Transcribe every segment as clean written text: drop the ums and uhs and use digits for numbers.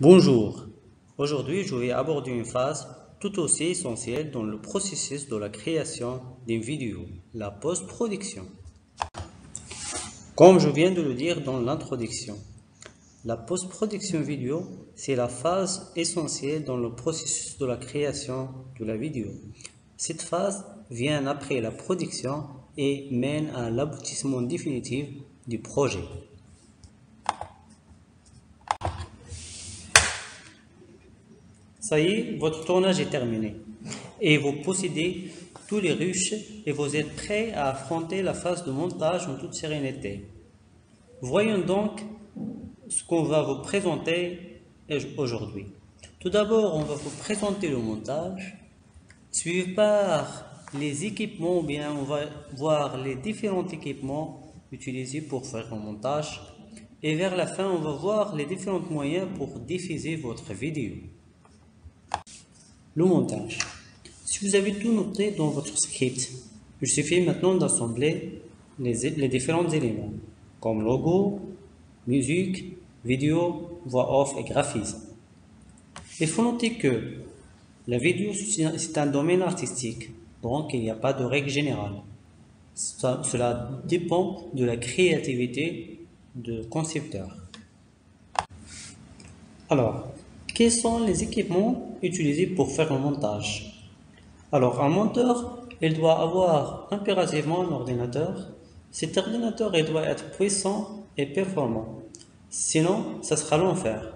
Bonjour, aujourd'hui je vais aborder une phase tout aussi essentielle dans le processus de la création d'une vidéo, la post-production. Comme je viens de le dire dans l'introduction, la post-production vidéo, c'est la phase essentielle dans le processus de la création de la vidéo. Cette phase vient après la production et mène à l'aboutissement définitif du projet. Ça y est, votre tournage est terminé et vous possédez tous les rushs et vous êtes prêt à affronter la phase de montage en toute sérénité. Voyons donc ce qu'on va vous présenter aujourd'hui. Tout d'abord, on va vous présenter le montage, suivi par les équipements, ou bien on va voir les différents équipements utilisés pour faire le montage. Et vers la fin, on va voir les différents moyens pour diffuser votre vidéo. Le montage. Si vous avez tout noté dans votre script, il suffit maintenant d'assembler les différents éléments, comme logo, musique, vidéo, voix off et graphisme. Il faut noter que la vidéo, c'est un domaine artistique, donc il n'y a pas de règle générale. Cela dépend de la créativité du concepteur. Alors, quels sont les équipements utilisés pour faire un montage? Alors, un monteur, il doit avoir impérativement un ordinateur. Cet ordinateur, il doit être puissant et performant. Sinon, ça sera l'enfer.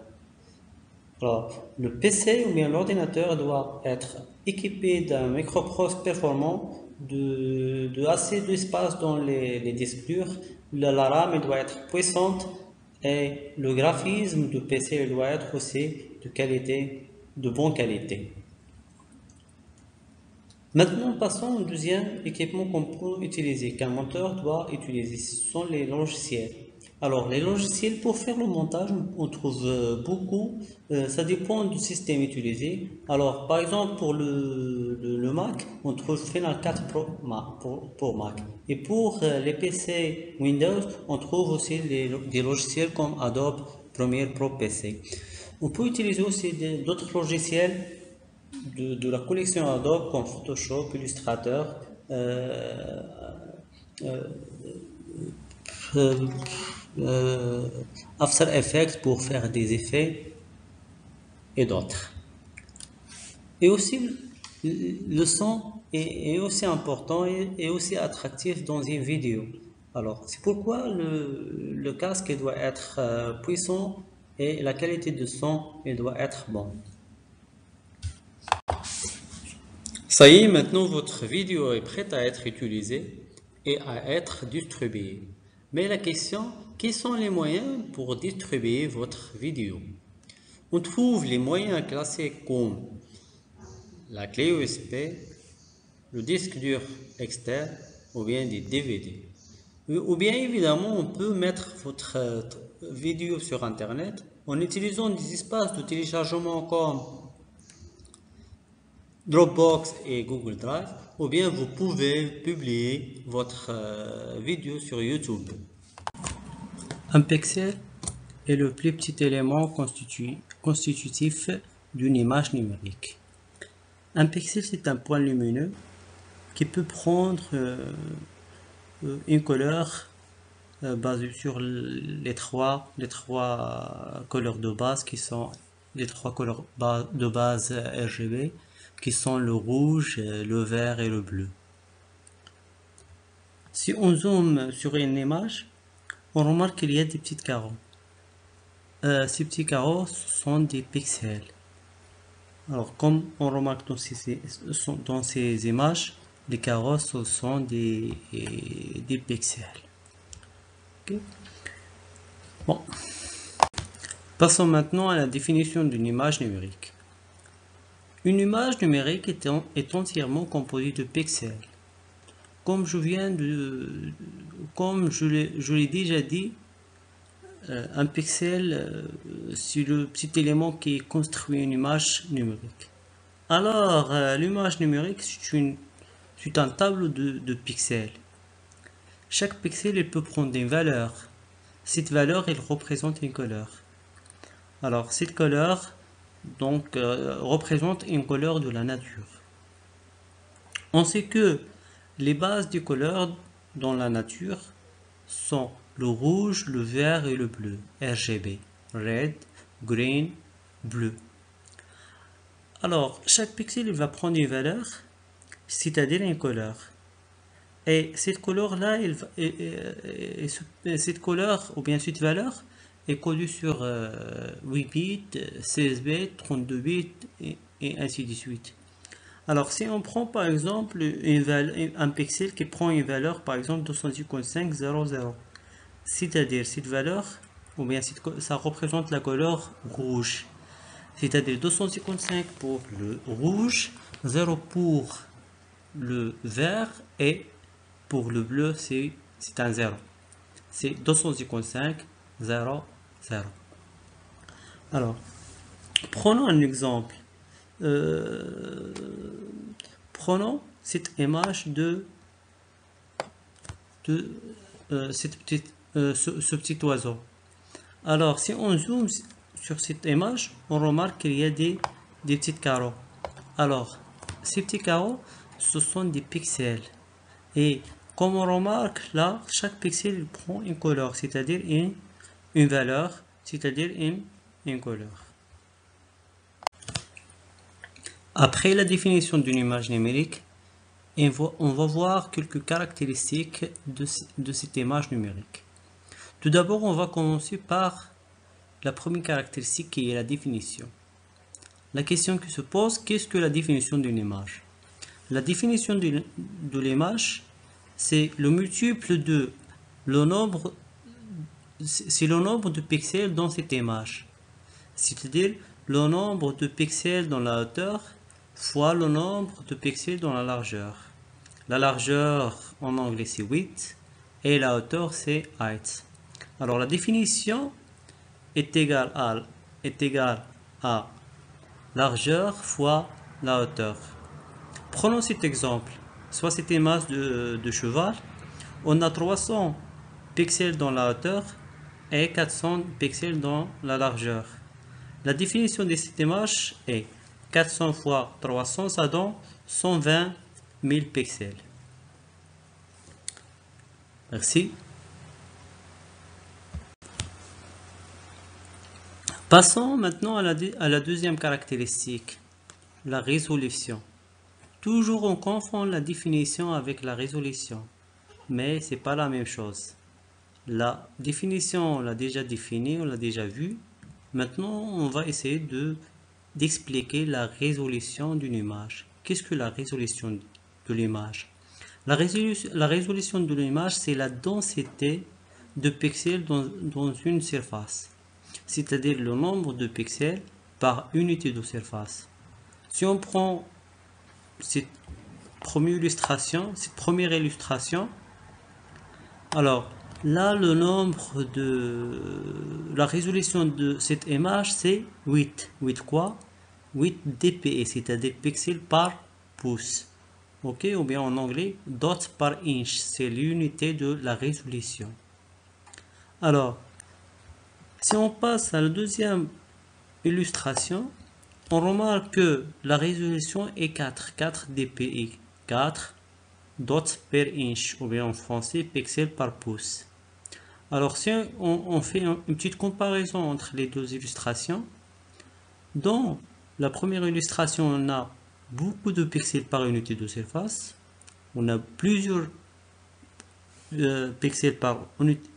Alors, le PC ou bien l'ordinateur doit être équipé d'un microprocesseur performant, de assez d'espace dans les disques durs. La RAM elle doit être puissante et le graphisme du PC il doit être aussi de qualité, de bonne qualité. Maintenant, passons au deuxième équipement qu'on peut utiliser, qu'un monteur doit utiliser, ce sont les logiciels. Alors, les logiciels, pour faire le montage, on trouve beaucoup, ça dépend du système utilisé. Alors, par exemple, pour le Mac, on trouve Final Cut Pro pour Mac. Et pour les PC Windows, on trouve aussi des logiciels comme Adobe Premiere Pro PC. On peut utiliser aussi d'autres logiciels de la collection Adobe comme Photoshop, Illustrator, euh, euh, euh, After Effects pour faire des effets et d'autres. Et aussi, le son est aussi important et aussi attractif dans une vidéo. Alors, c'est pourquoi le casque doit être puissant et la qualité de son il doit être bonne. Ça y est, maintenant votre vidéo est prête à être utilisée et à être distribuée. Mais la question, quels sont les moyens pour distribuer votre vidéo? On trouve les moyens classés comme la clé USB, le disque dur externe ou bien des DVD. Ou bien évidemment, on peut mettre votre vidéo sur Internet en utilisant des espaces de téléchargement comme Dropbox et Google Drive, ou bien vous pouvez publier votre vidéo sur YouTube. Un pixel est le plus petit élément constitutif d'une image numérique. Un pixel, c'est un point lumineux qui peut prendre une couleur basée sur les trois couleurs de base qui sont les trois couleurs de base RGB qui sont le rouge, le vert et le bleu. Si on zoome sur une image, on remarque qu'il y a des petits carreaux. Ces petits carreaux sont des pixels. Alors, comme on remarque dans ces images, les carreaux sont des pixels. Okay. Bon. Passons maintenant à la définition d'une image numérique. Une image numérique est entièrement composée de pixels. Comme je l'ai déjà dit, un pixel, c'est le petit élément qui construit une image numérique. Alors, l'image numérique, c'est un tableau de pixels. Chaque pixel, il peut prendre une valeur. Cette valeur, elle représente une couleur. Alors, cette couleur donc, représente une couleur de la nature. On sait que les bases des couleurs dans la nature sont le rouge, le vert et le bleu, RGB, red, green, bleu. Alors, chaque pixel il va prendre une valeur, c'est-à-dire une couleur. Et cette couleur-là, cette couleur ou bien cette valeur est codée sur 8 bits, 16 bits, 32 bits et ainsi de suite. Alors, si on prend par exemple un pixel qui prend une valeur par exemple 255,00, c'est-à-dire cette valeur, ou bien ça représente la couleur rouge, c'est-à-dire 255 pour le rouge, 0 pour le vert et pour le bleu c'est un 0. C'est 255, 0, 0. Alors, prenons un exemple. Prenons cette image ce petit oiseau. Alors, si on zoome sur cette image, on remarque qu'il y a des petits carreaux. Alors, ces petits carreaux, ce sont des pixels. Et comme on remarque là, chaque pixel prend une couleur, c'est-à-dire une valeur, c'est-à-dire une couleur. Après la définition d'une image numérique, on va voir quelques caractéristiques de cette image numérique. Tout d'abord, on va commencer par la première caractéristique qui est la définition. La question qui se pose, qu'est-ce que la définition d'une image? La définition de l'image, c'est le multiple de le nombre de pixels dans cette image. C'est-à-dire le nombre de pixels dans la hauteur fois le nombre de pixels dans la largeur. La largeur en anglais c'est width et la hauteur c'est height. Alors la définition est égale à largeur fois la hauteur. Prenons cet exemple, soit cette image de cheval, on a 300 pixels dans la hauteur et 400 pixels dans la largeur. La définition de cette image est 400 fois 300, ça donne 120 000 pixels. Merci. Passons maintenant à la deuxième caractéristique, la résolution. Toujours on confond la définition avec la résolution, mais c'est pas la même chose. La définition, on l'a déjà définie, on l'a déjà vu. Maintenant, on va essayer d'expliquer la résolution d'une image. Qu'est-ce que la résolution de l'image? La résolution de l'image, c'est la densité de pixels dans une surface, c'est-à-dire le nombre de pixels par unité de surface. Si on prend cette première illustration, alors là, la résolution de cette image, c'est 8. 8 quoi? 8 dpi, c'est-à-dire pixels par pouce. Ok, ou bien en anglais, dots par inch, c'est l'unité de la résolution. Alors, si on passe à la deuxième illustration, on remarque que la résolution est 4 dpi, 4 dots per inch, ou bien en français, pixels par pouce. Alors, si on fait une petite comparaison entre les deux illustrations, dans la première illustration, on a beaucoup de pixels par unité de surface. On a plusieurs pixels par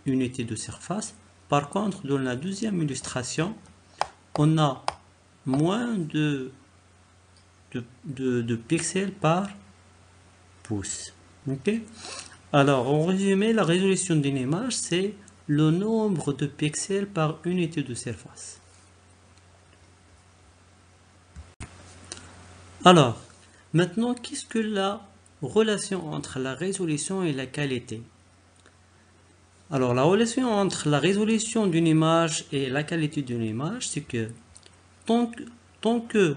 unité de surface. Par contre, dans la deuxième illustration, on a moins de pixels par pouce. Okay? Alors, en résumé, la résolution d'une image, c'est le nombre de pixels par unité de surface. Alors, maintenant, qu'est-ce que la relation entre la résolution et la qualité? Alors, la relation entre la résolution d'une image et la qualité d'une image, c'est que tant que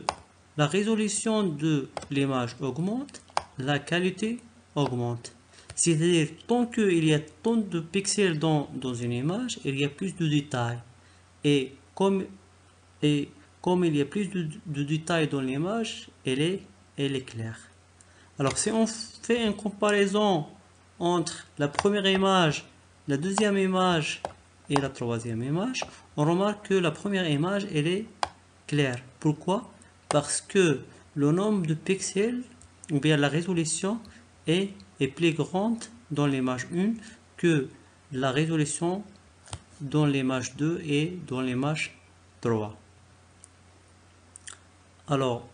la résolution de l'image augmente, la qualité augmente. C'est-à-dire, tant qu'il y a tant de pixels dans une image, il y a plus de détails. Et comme et comme il y a plus de détails dans l'image, elle est claire. Alors si on fait une comparaison entre la première image, la deuxième image et la troisième image, on remarque que la première image elle est claire. Pourquoi? Parce que le nombre de pixels ou bien la résolution est plus grande dans l'image 1 que la résolution dans l'image 2 et dans l'image 3. Alors,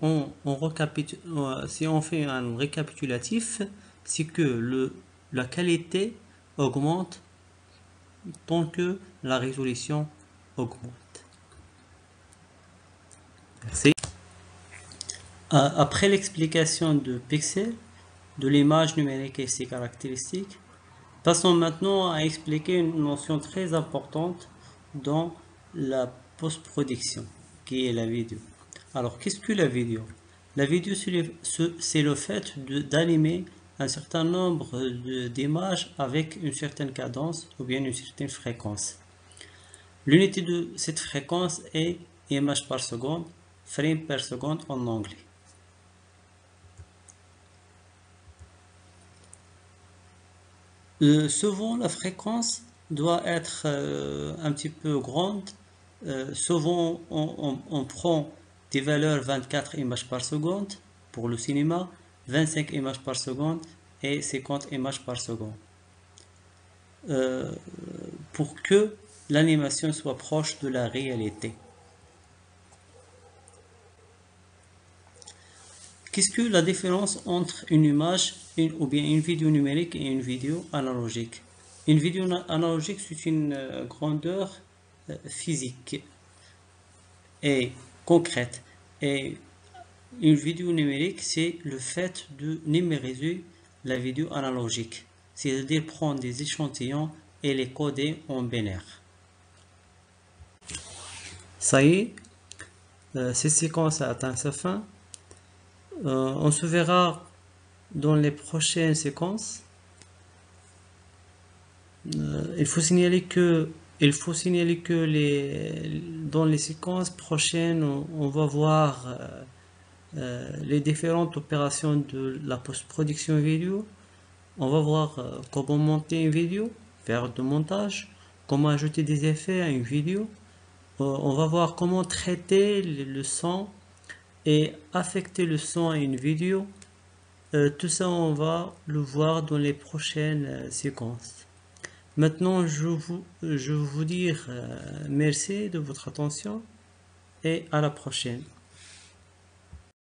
si on fait un récapitulatif, c'est que la qualité augmente tant que la résolution augmente. Merci. Après l'explication de pixels, de l'image numérique et ses caractéristiques, passons maintenant à expliquer une notion très importante dans la post-production, qui est la vidéo. Alors, qu'est-ce que la vidéo? La vidéo, c'est le fait d'animer un certain nombre d'images avec une certaine cadence ou bien une certaine fréquence. L'unité de cette fréquence est image par seconde, frame per seconde en anglais. Souvent, la fréquence doit être un petit peu grande. Souvent, on prend des valeurs 24 images par seconde pour le cinéma, 25 images par seconde et 50 images par seconde. Pour que l'animation soit proche de la réalité. Qu'est-ce que la différence entre une image ou bien une vidéo numérique et une vidéo analogique? Une vidéo analogique, c'est une grandeur physique et concrète. Et une vidéo numérique, c'est le fait de numériser la vidéo analogique, c'est-à-dire prendre des échantillons et les coder en binaire. Ça y est, cette séquence a atteint sa fin. On se verra dans les prochaines séquences. Il faut signaler que dans les séquences prochaines, on va voir les différentes opérations de la post-production vidéo. On va voir comment monter une vidéo, faire du montage, comment ajouter des effets à une vidéo. On va voir comment traiter le son et affecter le son à une vidéo. Tout ça, on va le voir dans les prochaines séquences. Maintenant, je veux vous dire merci de votre attention et à la prochaine.